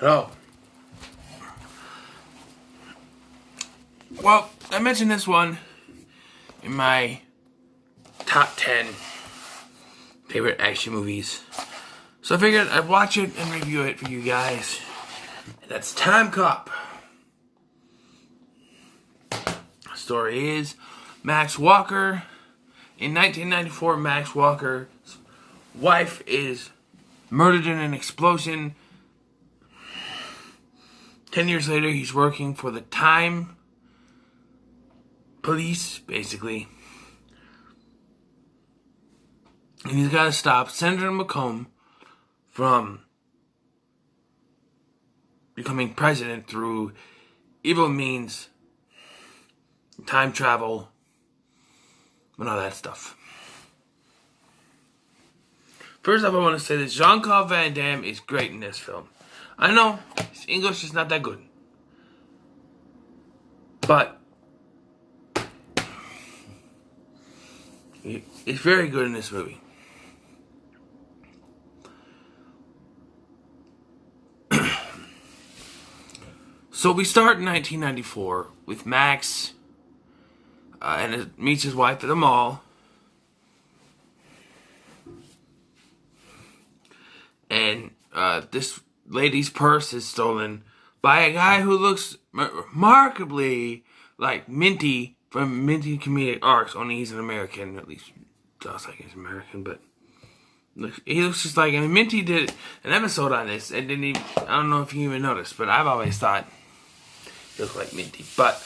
Oh. Well, I mentioned this one in my top 10 favorite action movies. So I figured I'd watch it and review it for you guys. And that's Timecop. The story is Max Walker. In 1994, Max Walker's wife is murdered in an explosion. 10 years later, he's working for the time police, basically. And he's got to stop Senator McComb from becoming president through evil means, time travel, and all that stuff. First off, I want to say that Jean-Claude Van Damme is great in this film. I know his English is not that good, but he's very good in this movie. So we start in 1994 with Max and meets his wife at a mall. And this lady's purse is stolen by a guy who looks remarkably like Minty from Minty Comedic Arcs, only he's an American. At least sounds like he's American, but he looks just like... I mean, Minty did an episode on this, and didn't even... I don't know if you even noticed, but I've always thought he looked like Minty. But,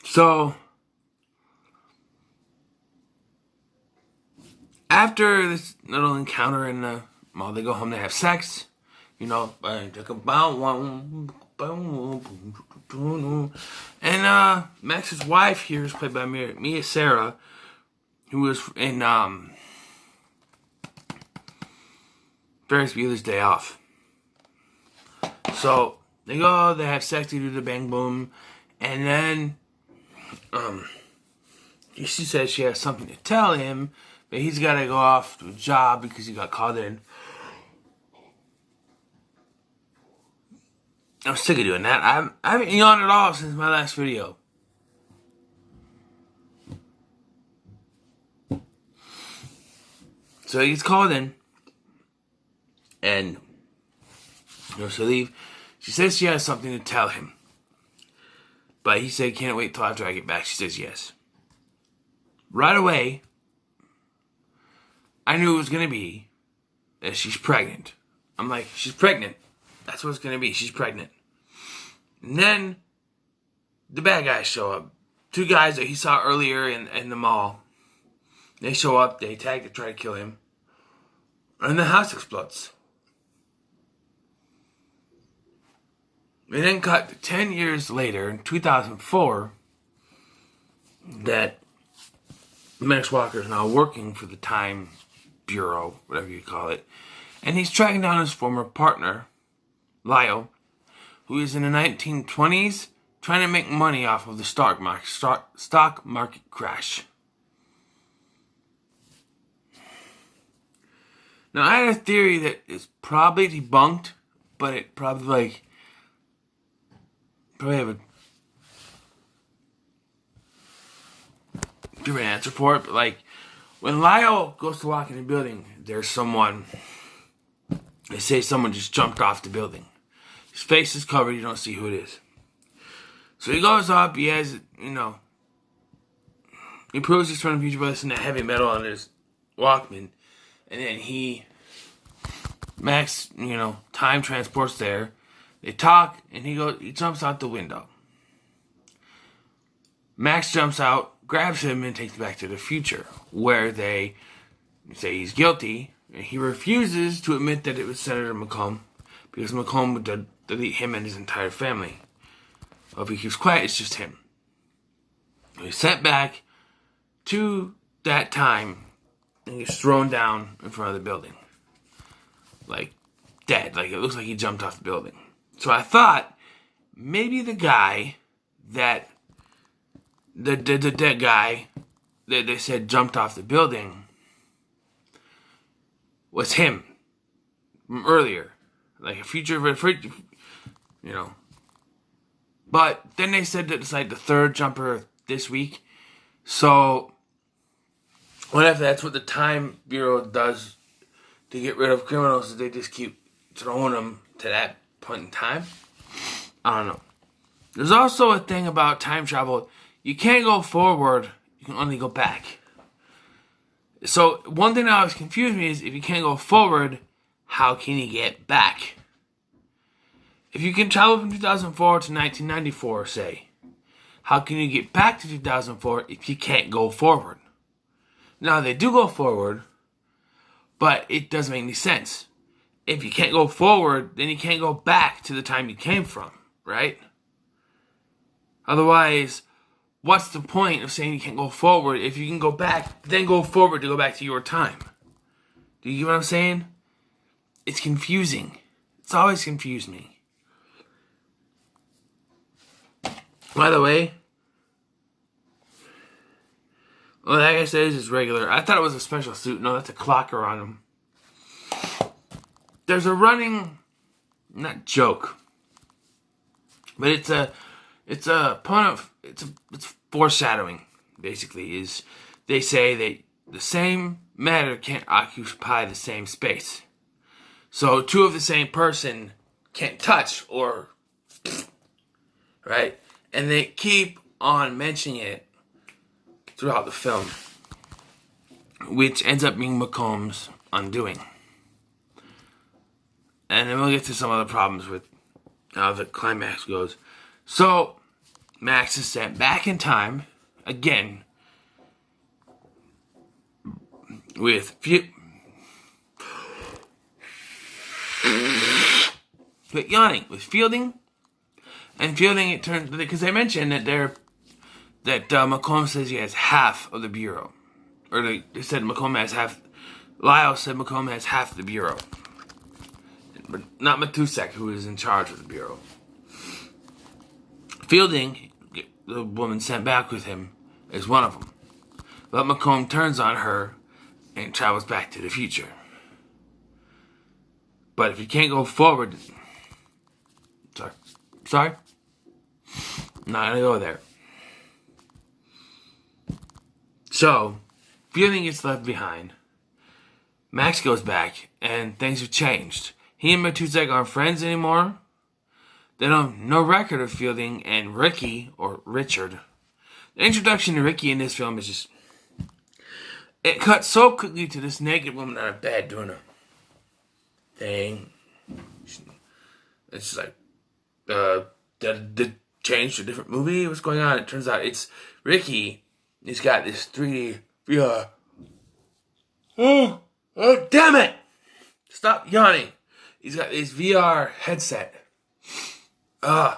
so... after this little encounter in the mall, they go home, they have sex, you know, and Max's wife here is played by Mia Sara, who was in Ferris Bueller's Day Off. So they go, they have sex, they do the bang boom, and then she says she has something to tell him, but he's got to go off to a job because he got called in. I'm sick of doing that. I haven't yawned at all since my last video. So he gets called in. And he goes to leave. She says she has something to tell him. But he said, can't wait till after I get back. She says yes. Right away, I knew it was going to be that she's pregnant. I'm like, she's pregnant. That's what it's going to be. She's pregnant. And then the bad guys show up. Two guys that he saw earlier in the mall. They show up. They attack. They try to kill him. And the house explodes. We then cut to 10 years later, in 2004, that Max Walker is now working for the Time Bureau, whatever you call it, and he's tracking down his former partner, Lyle, who is in the 1920s trying to make money off of the stock market crash. Now, I had a theory that is probably debunked, but it probably have a different answer for it, but like, when Lyle goes to walk in the building, there's someone, they say someone just jumped off the building. His face is covered, you don't see who it is. So he goes up, he has, you know, he proves he's trying to future listen to heavy metal on his Walkman. And then Max, you know, time transports there. They talk, and he jumps out the window. Max jumps out, grabs him, and takes him back to the future, where they say he's guilty, and he refuses to admit that it was Senator McComb, because McComb would delete him and his entire family. Well, if he keeps quiet, it's just him. He's sent back to that time, and he's thrown down in front of the building. Like, dead. Like, it looks like he jumped off the building. So I thought, maybe the guy that the dead guy that they said jumped off the building was him. from earlier, like a future, you know. But then they said that it's like the third jumper this week. So, what if that's what the Time Bureau does to get rid of criminals? Is they just keep throwing them to that point in time? I don't know. There's also a thing about time travel. You can't go forward. You can only go back. So, one thing that always confused me is if you can't go forward, how can you get back? If you can travel from 2004 to 1994, say, how can you get back to 2004 if you can't go forward? Now, they do go forward, but it doesn't make any sense. If you can't go forward, then you can't go back to the time you came from, right? Otherwise, what's the point of saying you can't go forward if you can go back, then go forward to go back to your time? Do you get what I'm saying? It's confusing. It's always confused me. By the way, well, like I said, it's just regular. I thought it was a special suit. No, that's a clocker on him. There's a running, not joke, but it's foreshadowing. Basically, is they say that the same matter can't occupy the same space. So two of the same person can't touch, or right. And they keep on mentioning it throughout the film, which ends up being McComb's undoing. And then we'll get to some other problems with how the climax goes. So, Max is sent back in time, again, with Fielding. And Fielding, it turns, because they mentioned that McComb says he has half of the bureau, or they said McComb has half. Lyle said McComb has half the bureau, but not Matusek, who is in charge of the bureau. Fielding, the woman sent back with him, is one of them, but McComb turns on her and travels back to the future. But if you can't go forward, sorry. Not gonna go there. So, Fielding gets left behind. Max goes back, and things have changed. He and Matusek aren't friends anymore. They have no record of Fielding and Ricky, or Richard. The introduction to Ricky in this film is just... It cuts so quickly to this naked woman out of bed doing a thing. It's like, did change to a different movie? What's going on? It turns out it's Ricky. He's got this 3D VR. Oh, damn it! Stop yawning. He's got this VR headset. This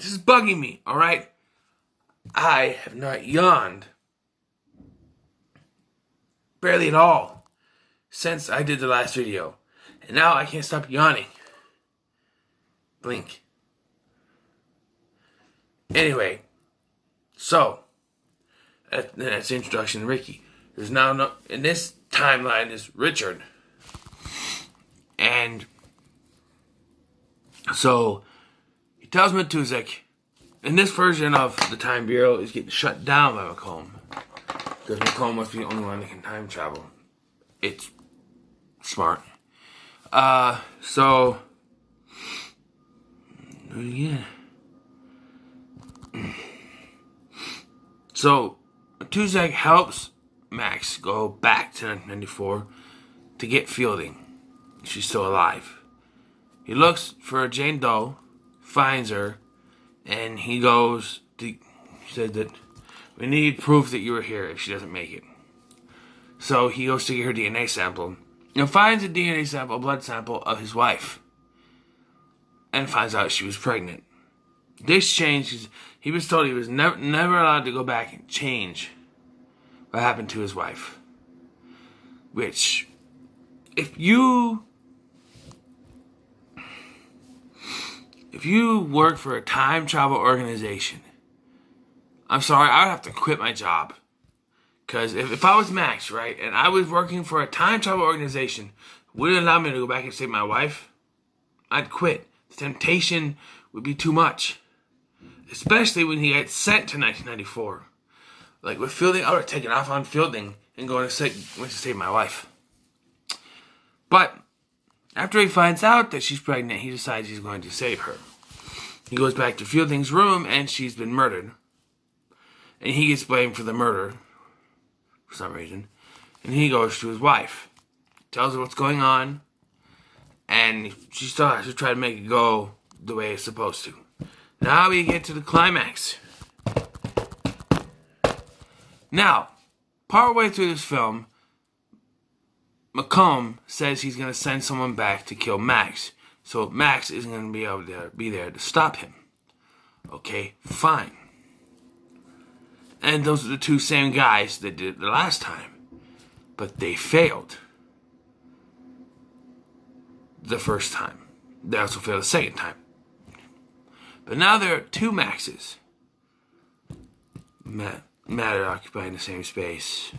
is bugging me, alright? I have not yawned barely at all since I did the last video. And now I can't stop yawning. Blink. Anyway, so that's the introduction to Ricky. There's now no, in this timeline is Richard, and so he tells Matusek, in this version of the Time Bureau is getting shut down by McComb because McComb must be the only one that can time travel. It's smart. So do it again. So, Matusek helps Max go back to 1994 to get Fielding. She's still alive. He looks for Jane Doe, finds her, and he said that we need proof that you were here if she doesn't make it. So he goes to get her DNA sample and finds a DNA sample, a blood sample of his wife, and finds out she was pregnant. This changed. He was told he was never allowed to go back and change what happened to his wife. Which, if you work for a time travel organization, I'm sorry, I would have to quit my job. Because if I was Max, right, and I was working for a time travel organization, wouldn't allow me to go back and save my wife, I'd quit. The temptation would be too much. Especially when he gets sent to 1994. Like with Fielding, I would have taken off on Fielding and went to save my wife. But after he finds out that she's pregnant, he decides he's going to save her. He goes back to Fielding's room and she's been murdered. And he gets blamed for the murder for some reason. And he goes to his wife, tells her what's going on, and she still has to try to make it go the way it's supposed to. Now we get to the climax. Now, partway through this film, Macomb says he's going to send someone back to kill Max. So Max isn't going to be able to be there to stop him. Okay, fine. And those are the two same guys that did it the last time. But they failed the first time. They also failed the second time. But now there are two Maxes. Matter occupying the same space.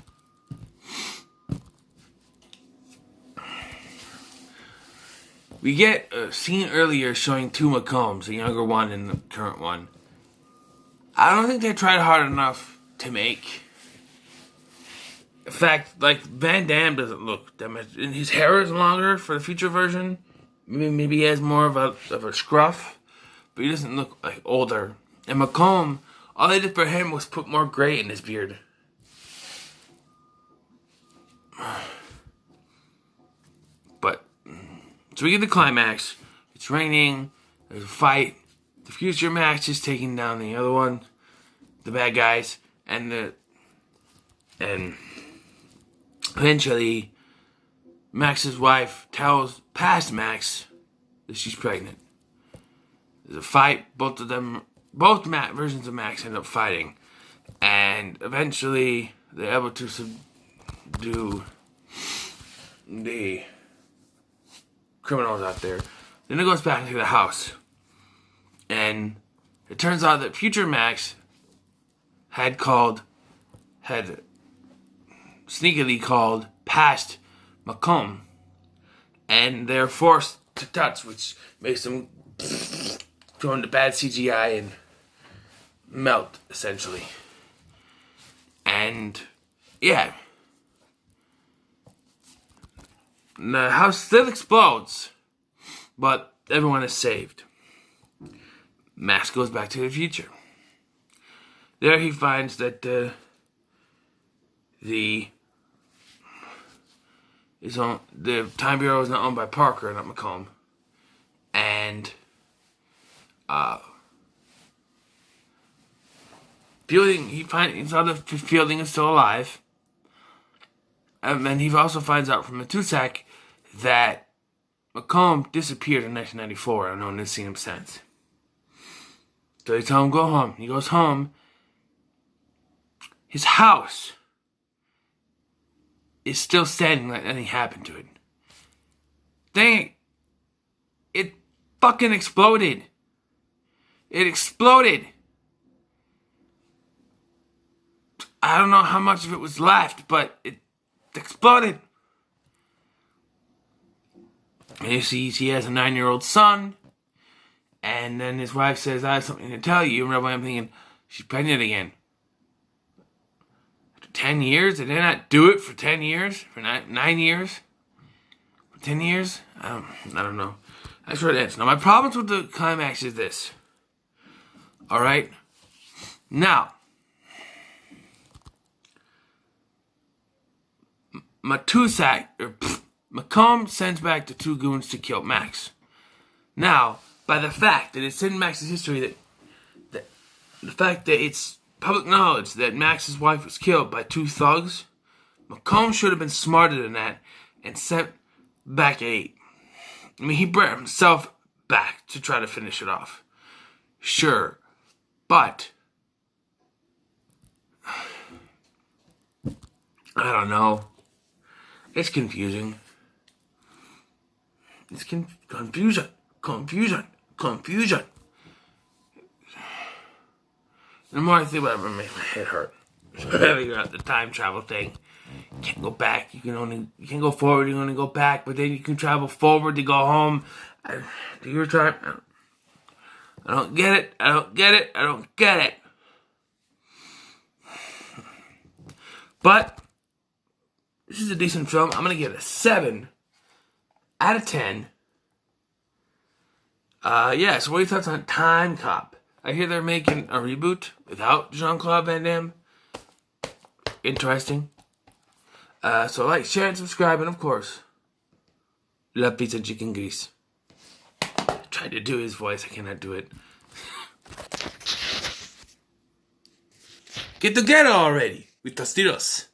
We get a scene earlier showing two Macombs, the younger one and the current one. I don't think they tried hard enough to make. In fact, like Van Damme doesn't look that much. And his hair is longer for the future version. Maybe he has more of a scruff, but he doesn't look like older. And Macomb, all they did for him was put more gray in his beard. But so we get the climax. It's raining. There's a fight. The future Max is taking down the other one, the bad guys, and eventually Max's wife tells past Max that she's pregnant. There's a fight. Both versions of Max end up fighting, and eventually they're able to subdue the criminals out there. Then it goes back into the house, and it turns out that future Max had sneakily called past Macomb, and they're forced to touch, which makes them go into bad CGI and melt, essentially. And yeah, the house still explodes, but everyone is saved. Max goes back to the future. There he finds that the Time Bureau is not owned by Parker, not Macomb, and Fielding is still alive, and then he also finds out from Matusak that Macomb disappeared in 1994, and no one has seen him since. So they tell him go home. He goes home. His house is still standing like nothing happened to it. Dang it fucking exploded. It exploded. I don't know how much of it was left, but it exploded. And you see, he has a 9-year-old son, and then his wife says, I have something to tell you. And I'm thinking, she's pregnant again. 10 years? Did they not do it for 10 years? For 9 years? For 10 years? I don't know. That's what it is. Now, my problems with the climax is this. Alright? Now, Macomb sends back the two goons to kill Max. Now, by the fact that it's in Max's history that the fact that it's public knowledge that Max's wife was killed by two thugs, Macomb should have been smarter than that and sent back 8. I mean, he brought himself back to try to finish it off. Sure, but I don't know. It's confusing. It's confusion. The more I think about it, it makes my head hurt. Figuring out the time travel thing. You can't go back. You can go forward. You can only go back. But then you can travel forward to go home. Do you try? I don't get it. I don't get it. I don't get it. But this is a decent film. I'm gonna give it a 7 out of 10. Yeah. So what are your thoughts on Timecop? I hear they're making a reboot without Jean-Claude Van Damme. Interesting. So like, share, and subscribe, and of course, La Pizza Chicken Grease. I tried to do his voice. I cannot do it. Get together already with Tostitos.